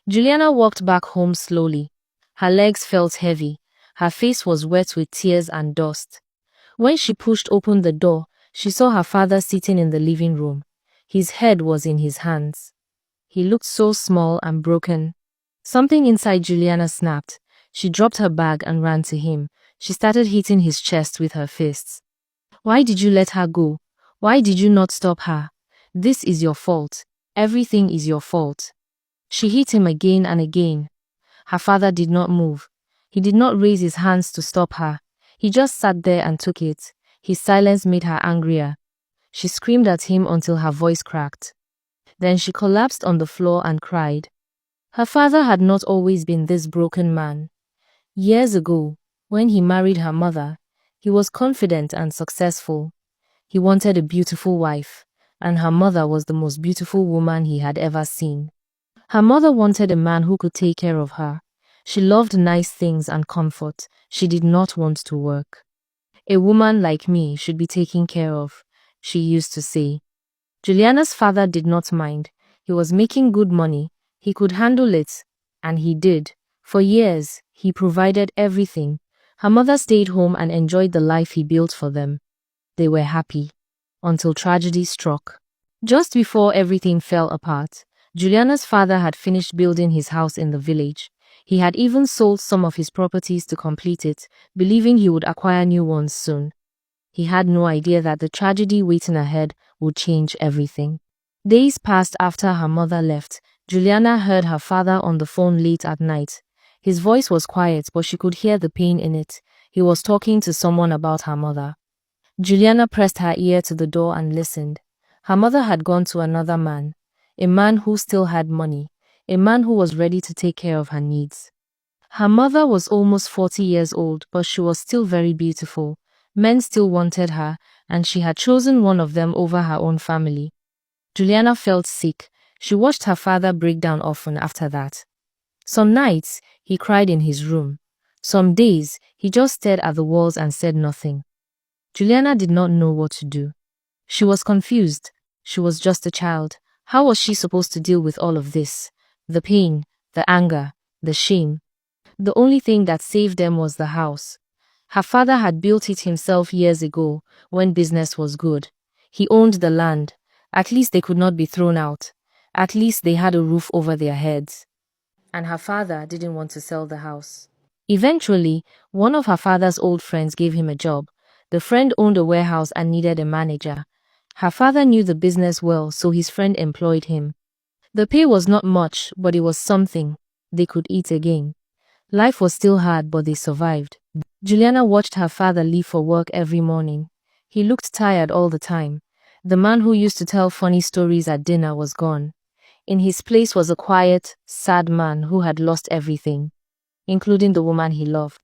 Juliana walked back home slowly. Her legs felt heavy. Her face was wet with tears and dust. When she pushed open the door, she saw her father sitting in the living room. His head was in his hands. He looked so small and broken. Something inside Juliana snapped. She dropped her bag and ran to him. She started hitting his chest with her fists. "Why did you let her go? Why did you not stop her? This is your fault. Everything is your fault." She hit him again and again. Her father did not move. He did not raise his hands to stop her. He just sat there and took it. His silence made her angrier. She screamed at him until her voice cracked. Then she collapsed on the floor and cried. Her father had not always been this broken man. Years ago, when he married her mother, he was confident and successful. He wanted a beautiful wife, and her mother was the most beautiful woman he had ever seen. Her mother wanted a man who could take care of her. She loved nice things and comfort. She did not want to work. "A woman like me should be taken care of," she used to say. Juliana's father did not mind. He was making good money. He could handle it, and he did. For years, he provided everything. Her mother stayed home and enjoyed the life he built for them. They were happy, until tragedy struck. Just before everything fell apart, Juliana's father had finished building his house in the village. He had even sold some of his properties to complete it, believing he would acquire new ones soon. He had no idea that the tragedy waiting ahead would change everything. Days passed after her mother left. Juliana heard her father on the phone late at night. His voice was quiet, but she could hear the pain in it. He was talking to someone about her mother. Juliana pressed her ear to the door and listened. Her mother had gone to another man, a man who still had money, a man who was ready to take care of her needs. Her mother was almost 40 years old, but she was still very beautiful. Men still wanted her, and she had chosen one of them over her own family. Juliana felt sick. She watched her father break down often after that. Some nights, he cried in his room. Some days, he just stared at the walls and said nothing. Juliana did not know what to do. She was confused. She was just a child. How was she supposed to deal with all of this? The pain, the anger, the shame. The only thing that saved them was the house. Her father had built it himself years ago, when business was good. He owned the land. At least they could not be thrown out. At least they had a roof over their heads. And her father didn't want to sell the house. Eventually, one of her father's old friends gave him a job. The friend owned a warehouse and needed a manager. Her father knew the business well, so his friend employed him. The pay was not much, but it was something. They could eat again. Life was still hard, but they survived. Juliana watched her father leave for work every morning. He looked tired all the time. The man who used to tell funny stories at dinner was gone. In his place was a quiet, sad man who had lost everything, including the woman he loved.